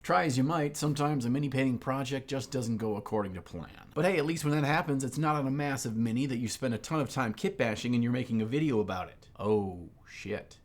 Try as you might, sometimes a mini painting project just doesn't go according to plan. But hey, at least when that happens, it's not on a massive mini that you spend a ton of time kit bashing and you're making a video about it. Oh, shit.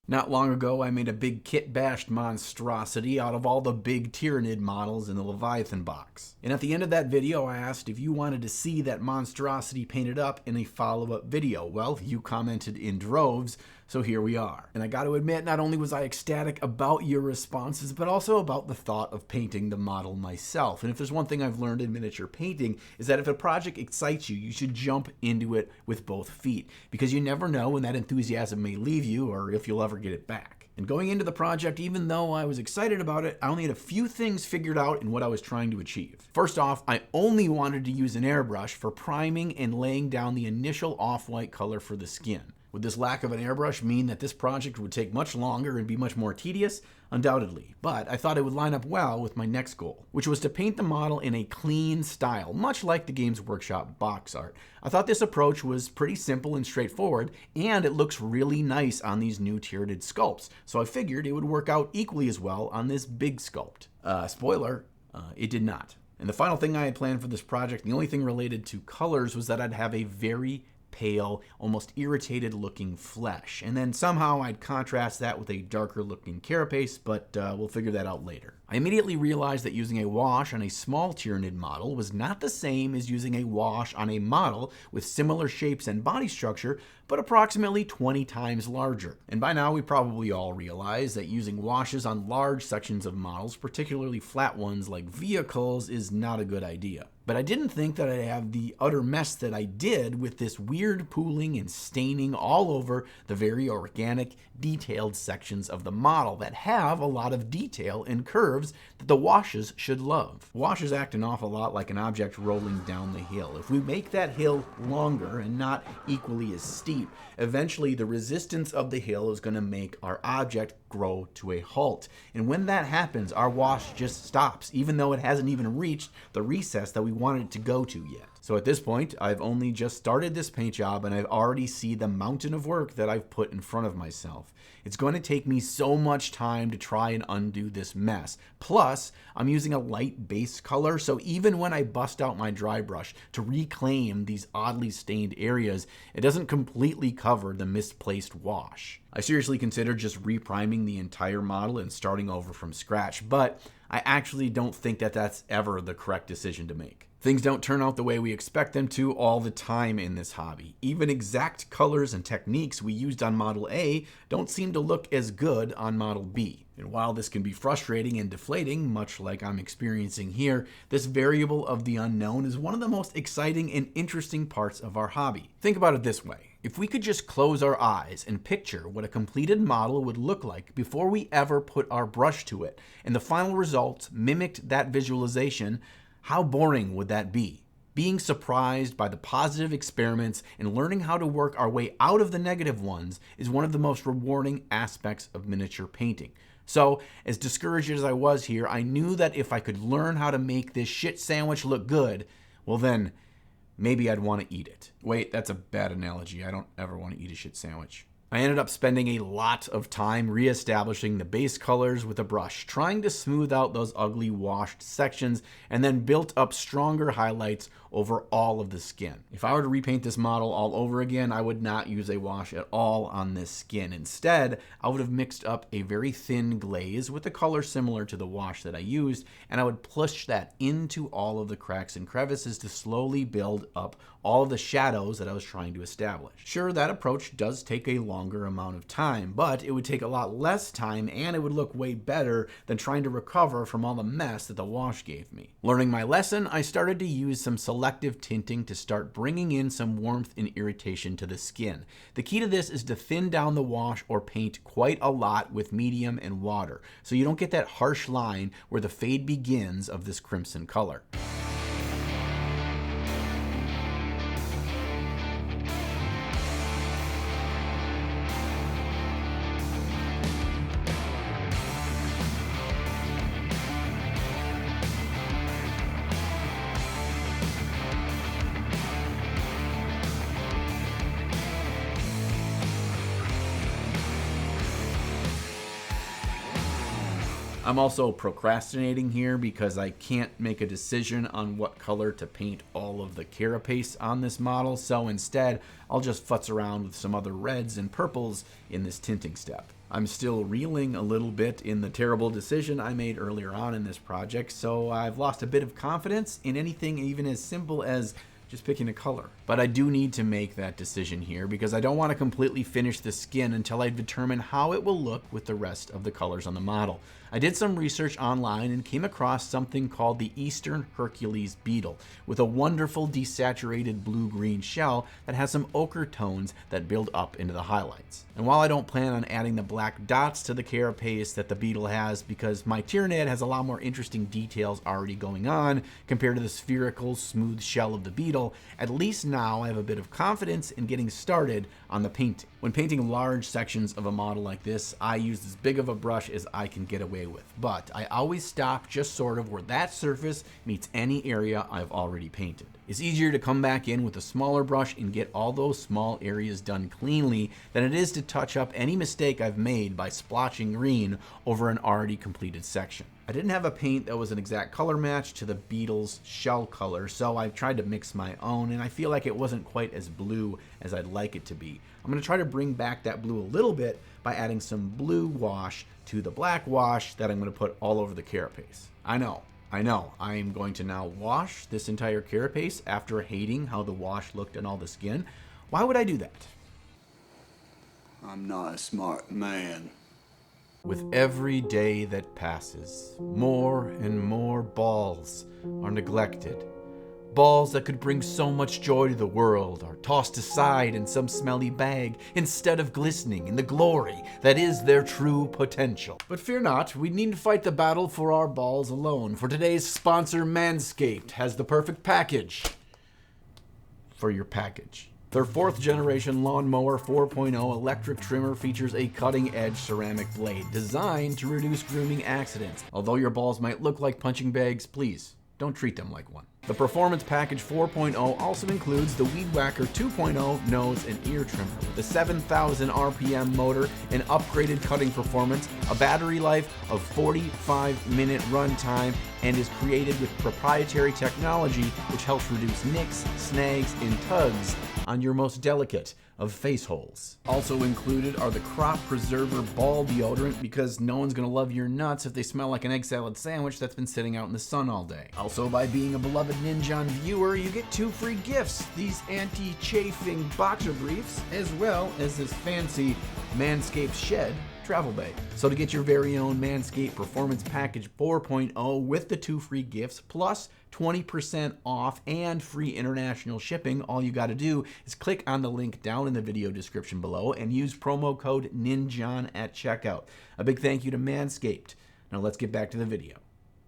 Not long ago, I made a big kit-bashed monstrosity out of all the big Tyranid models in the Leviathan box. And at the end of that video, I asked if you wanted to see that monstrosity painted up in a follow-up video. Well, you commented in droves, so here we are. And I got to admit, not only was I ecstatic about your responses, but also about the thought of painting the model myself. And if there's one thing I've learned in miniature painting, is that if a project excites you, you should jump into it with both feet, because you never know when that enthusiasm may leave you or if you'll ever get it back. And going into the project, even though I was excited about it, I only had a few things figured out in what I was trying to achieve. First off, I only wanted to use an airbrush for priming and laying down the initial off-white color for the skin. Would this lack of an airbrush mean that this project would take much longer and be much more tedious? Undoubtedly, but I thought it would line up well with my next goal, which was to paint the model in a clean style, much like the Games Workshop box art. I thought this approach was pretty simple and straightforward, and it looks really nice on these new Tyranid sculpts, so I figured it would work out equally as well on this big sculpt. Spoiler, it did not. And the final thing I had planned for this project, the only thing related to colors, was that I'd have a very pale, almost irritated looking flesh. And then somehow I'd contrast that with a darker looking carapace, but we'll figure that out later. I immediately realized that using a wash on a small Tyranid model was not the same as using a wash on a model with similar shapes and body structure, but approximately 20 times larger. And by now we probably all realize that using washes on large sections of models, particularly flat ones like vehicles, is not a good idea. But I didn't think that I'd have the utter mess that I did with this weird pooling and staining all over the very organic, detailed sections of the model that have a lot of detail and curves that the washes should love. Washes act an awful lot like an object rolling down the hill. If we make that hill longer and not equally as steep, eventually the resistance of the hill is going to make our object grow to a halt. And when that happens, our wash just stops, even though it hasn't even reached the recess that we wanted it to go to yet. So at this point, I've only just started this paint job and I've already seen the mountain of work that I've put in front of myself. It's going to take me so much time to try and undo this mess. Plus, I'm using a light base color, so even when I bust out my dry brush to reclaim these oddly stained areas, it doesn't completely cover the misplaced wash. I seriously considered just repriming the entire model and starting over from scratch, but I actually don't think that that's ever the correct decision to make. Things don't turn out the way we expect them to all the time in this hobby. Even exact colors and techniques we used on Model A don't seem to look as good on Model B. And while this can be frustrating and deflating, much like I'm experiencing here, this variable of the unknown is one of the most exciting and interesting parts of our hobby. Think about it this way. If we could just close our eyes and picture what a completed model would look like before we ever put our brush to it, and the final results mimicked that visualization, how boring would that be? Being surprised by the positive experiments and learning how to work our way out of the negative ones is one of the most rewarding aspects of miniature painting. So, as discouraged as I was here, I knew that if I could learn how to make this shit sandwich look good, well then, maybe I'd want to eat it. Wait, that's a bad analogy. I don't ever want to eat a shit sandwich. I ended up spending a lot of time reestablishing the base colors with a brush, trying to smooth out those ugly washed sections, and then built up stronger highlights over all of the skin. If I were to repaint this model all over again, I would not use a wash at all on this skin. Instead, I would have mixed up a very thin glaze with a color similar to the wash that I used, and I would push that into all of the cracks and crevices to slowly build up all of the shadows that I was trying to establish. Sure, that approach does take a longer amount of time, but it would take a lot less time and it would look way better than trying to recover from all the mess that the wash gave me. Learning my lesson, I started to use some selective tinting to start bringing in some warmth and irritation to the skin. The key to this is to thin down the wash or paint quite a lot with medium and water, so you don't get that harsh line where the fade begins of this crimson color. I'm also procrastinating here because I can't make a decision on what color to paint all of the carapace on this model, so instead I'll just futz around with some other reds and purples in this tinting step. I'm still reeling a little bit in the terrible decision I made earlier on in this project, so I've lost a bit of confidence in anything even as simple as just picking a color. But I do need to make that decision here because I don't want to completely finish the skin until I determine how it will look with the rest of the colors on the model. I did some research online and came across something called the Eastern Hercules beetle with a wonderful desaturated blue-green shell that has some ochre tones that build up into the highlights. And while I don't plan on adding the black dots to the carapace that the beetle has because my Tyranid has a lot more interesting details already going on compared to the spherical, smooth shell of the beetle, at least now I have a bit of confidence in getting started on the painting. When painting large sections of a model like this, I use as big of a brush as I can get away with, but I always stop just sort of where that surface meets any area I've already painted. It's easier to come back in with a smaller brush and get all those small areas done cleanly than it is to touch up any mistake I've made by splotching green over an already completed section. I didn't have a paint that was an exact color match to the beetle's shell color, so I tried to mix my own, and I feel like it wasn't quite as blue as I'd like it to be. I'm going to try to bring back that blue a little bit by adding some blue wash to the black wash that I'm going to put all over the carapace. I know. I'm going to now wash this entire carapace after hating how the wash looked on all the skin. Why would I do that? I'm not a smart man. With every day that passes, more and more balls are neglected. Balls that could bring so much joy to the world are tossed aside in some smelly bag instead of glistening in the glory that is their true potential. But fear not, we needn't fight the battle for our balls alone, for today's sponsor Manscaped has the perfect package for your package. Their 4th generation Lawnmower 4.0 electric trimmer features a cutting-edge ceramic blade designed to reduce grooming accidents. Although your balls might look like punching bags, please don't treat them like one. The Performance Package 4.0 also includes the Weed Whacker 2.0 nose and ear trimmer with a 7,000 RPM motor, an upgraded cutting performance, a battery life of 45-minute runtime, and is created with proprietary technology which helps reduce nicks, snags, and tugs on your most delicate of face holes. Also included are the Crop Preserver Ball Deodorant because no one's gonna love your nuts if they smell like an egg salad sandwich that's been sitting out in the sun all day. Also, by being a beloved Ninjon viewer, you get 2 free gifts, these anti-chafing boxer briefs, as well as this fancy Manscaped Shed travel bag. So to get your very own Manscaped Performance Package 4.0 with the 2 free gifts, plus 20% off and free international shipping, all you got to do is click on the link down in the video description below and use promo code NINJON at checkout. A big thank you to Manscaped. Now let's get back to the video.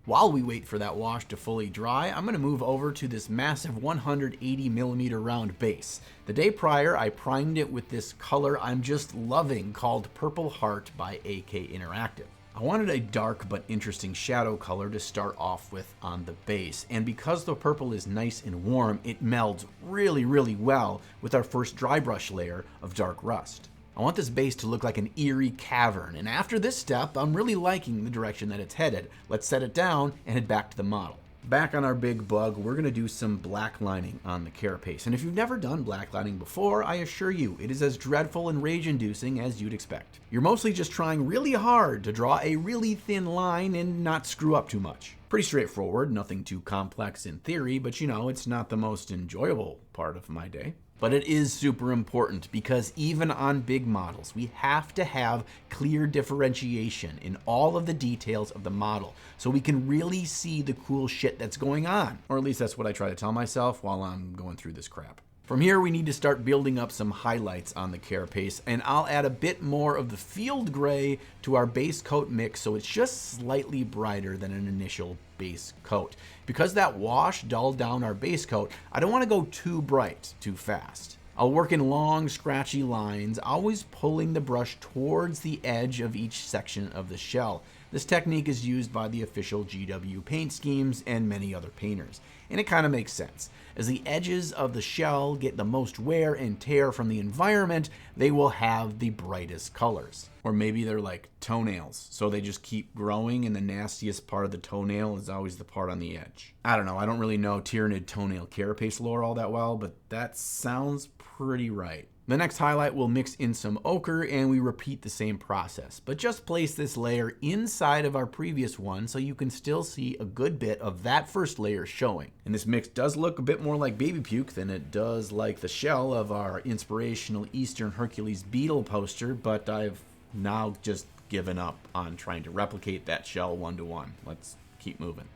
While we wait for that wash to fully dry, I'm going to move over to this massive 180mm round base. The day prior, I primed it with this color I'm just loving called Purple Heart by AK Interactive. I wanted a dark but interesting shadow color to start off with on the base, and because the purple is nice and warm, it melds really well with our first dry brush layer of dark rust. I want this base to look like an eerie cavern, and after this step, I'm really liking the direction that it's headed. Let's set it down and head back to the model. Back on our big bug, we're going to do some black lining on the carapace, and if you've never done black lining before, I assure you, it is as dreadful and rage-inducing as you'd expect. You're mostly just trying really hard to draw a really thin line and not screw up too much. Pretty straightforward, nothing too complex in theory, but you know, it's not the most enjoyable part of my day. But it is super important because even on big models, we have to have clear differentiation in all of the details of the model so we can really see the cool shit that's going on. Or at least that's what I try to tell myself while I'm going through this crap. From here, we need to start building up some highlights on the carapace, and I'll add a bit more of the field gray to our base coat mix so it's just slightly brighter than an initial base coat. Because that wash dulled down our base coat, I don't want to go too bright too fast. I'll work in long, scratchy lines, always pulling the brush towards the edge of each section of the shell. This technique is used by the official GW paint schemes and many other painters, and it kind of makes sense. As the edges of the shell get the most wear and tear from the environment, they will have the brightest colors. Or maybe they're like toenails, so they just keep growing and the nastiest part of the toenail is always the part on the edge. I don't know, I don't really know Tyranid toenail carapace lore all that well, but that sounds pretty right. The next highlight will mix in some ochre and we repeat the same process, but just place this layer inside of our previous one so you can still see a good bit of that first layer showing. And this mix does look a bit more like baby puke than it does like the shell of our inspirational Eastern Hercules beetle poster, but I've now just given up on trying to replicate that shell one-to-one. Let's keep moving.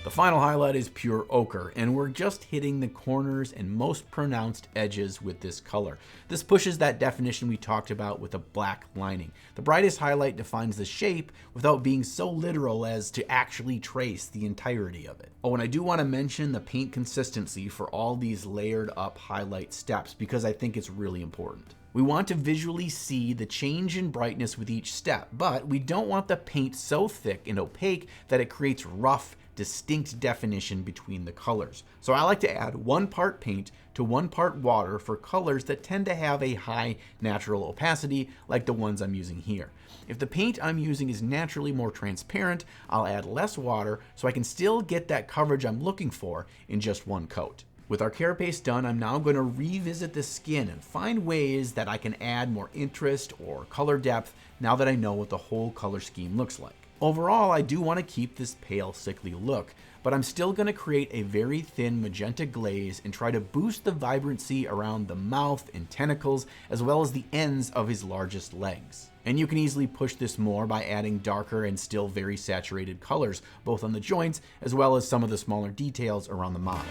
The final highlight is pure ochre, and we're just hitting the corners and most pronounced edges with this color. This pushes that definition we talked about with a black lining. The brightest highlight defines the shape without being so literal as to actually trace the entirety of it. Oh, and I do want to mention the paint consistency for all these layered up highlight steps because I think it's really important. We want to visually see the change in brightness with each step, but we don't want the paint so thick and opaque that it creates rough, distinct definition between the colors. So I like to add 1 part paint to 1 part water for colors that tend to have a high natural opacity like the ones I'm using here. If the paint I'm using is naturally more transparent, I'll add less water so I can still get that coverage I'm looking for in just 1 coat. With our carapace done, I'm now going to revisit the skin and find ways that I can add more interest or color depth now that I know what the whole color scheme looks like. Overall, I do want to keep this pale, sickly look, but I'm still going to create a very thin magenta glaze and try to boost the vibrancy around the mouth and tentacles as well as the ends of his largest legs. And you can easily push this more by adding darker and still very saturated colors, both on the joints as well as some of the smaller details around the model.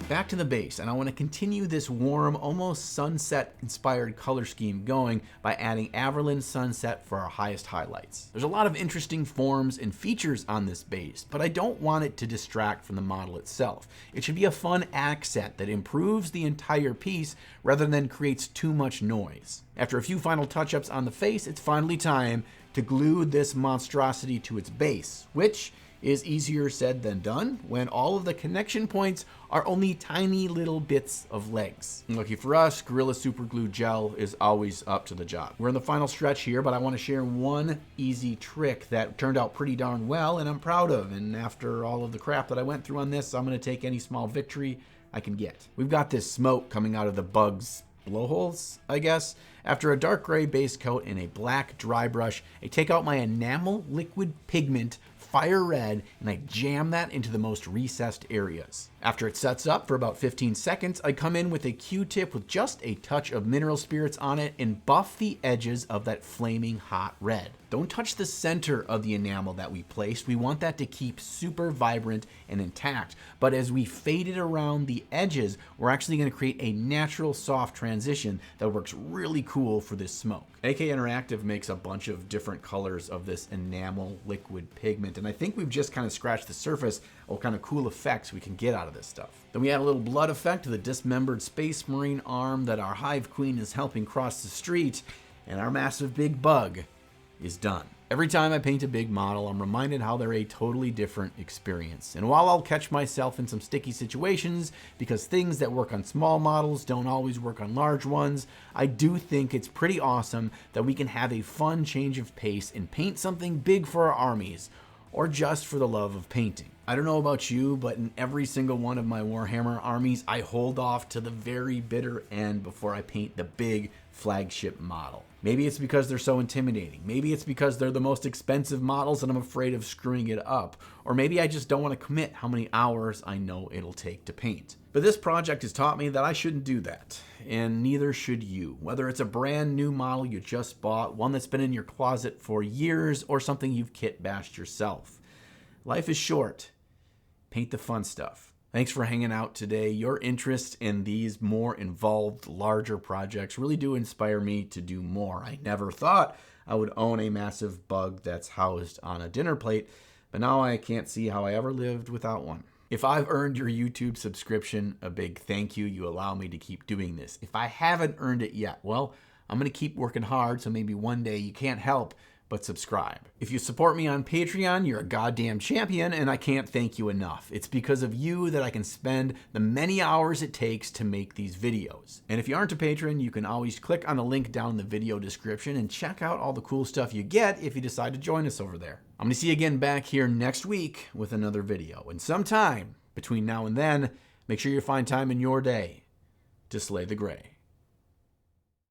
Back to the base, and I want to continue this warm, almost sunset-inspired color scheme going by adding Averland Sunset for our highest highlights. There's a lot of interesting forms and features on this base, but I don't want it to distract from the model itself. It should be a fun accent that improves the entire piece rather than creates too much noise. After a few final touch-ups on the face, it's finally time to glue this monstrosity to its base, which is easier said than done when all of the connection points are only tiny little bits of legs. And lucky for us, Gorilla Super Glue Gel is always up to the job. We're in the final stretch here, but I want to share one easy trick that turned out pretty darn well and I'm proud of. And after all of the crap that I went through on this, I'm going to take any small victory I can get. We've got this smoke coming out of the bug's blowholes, I guess. After a dark gray base coat and a black dry brush, I take out my enamel liquid pigment fire red and I jam that into the most recessed areas. After it sets up for about 15 seconds, I come in with a Q-tip with just a touch of mineral spirits on it and buff the edges of that flaming hot red. Don't touch the center of the enamel that we placed. We want that to keep super vibrant and intact. But as we fade it around the edges, we're actually going to create a natural soft transition that works really cool for this smoke. AK Interactive makes a bunch of different colors of this enamel liquid pigment, and I think we've just kind of scratched the surface of what kind of cool effects we can get out of this stuff. Then we add a little blood effect to the dismembered Space Marine arm that our Hive Queen is helping cross the street, and our massive big bug is done. Every time I paint a big model, I'm reminded how they're a totally different experience. And while I'll catch myself in some sticky situations because things that work on small models don't always work on large ones, I do think it's pretty awesome that we can have a fun change of pace and paint something big for our armies, or just for the love of painting. I don't know about you, but in every single one of my Warhammer armies, I hold off to the very bitter end before I paint the big, flagship model. Maybe it's because they're so intimidating. Maybe it's because they're the most expensive models and I'm afraid of screwing it up. Or maybe I just don't want to commit how many hours I know it'll take to paint. But this project has taught me that I shouldn't do that, and neither should you. Whether it's a brand new model you just bought, one that's been in your closet for years, or something you've kit bashed yourself. Life is short. Paint the fun stuff. Thanks for hanging out today. Your interest in these more involved, larger projects really do inspire me to do more. I never thought I would own a massive bug that's housed on a dinner plate, but now I can't see how I ever lived without one. If I've earned your YouTube subscription, a big thank you. You allow me to keep doing this. If I haven't earned it yet, well, I'm going to keep working hard, so maybe one day you can't help but subscribe. If you support me on Patreon, you're a goddamn champion, and I can't thank you enough. It's because of you that I can spend the many hours it takes to make these videos. And if you aren't a patron, you can always click on the link down in the video description and check out all the cool stuff you get if you decide to join us over there. I'm gonna see you again back here next week with another video. And sometime between now and then, make sure you find time in your day to slay the gray.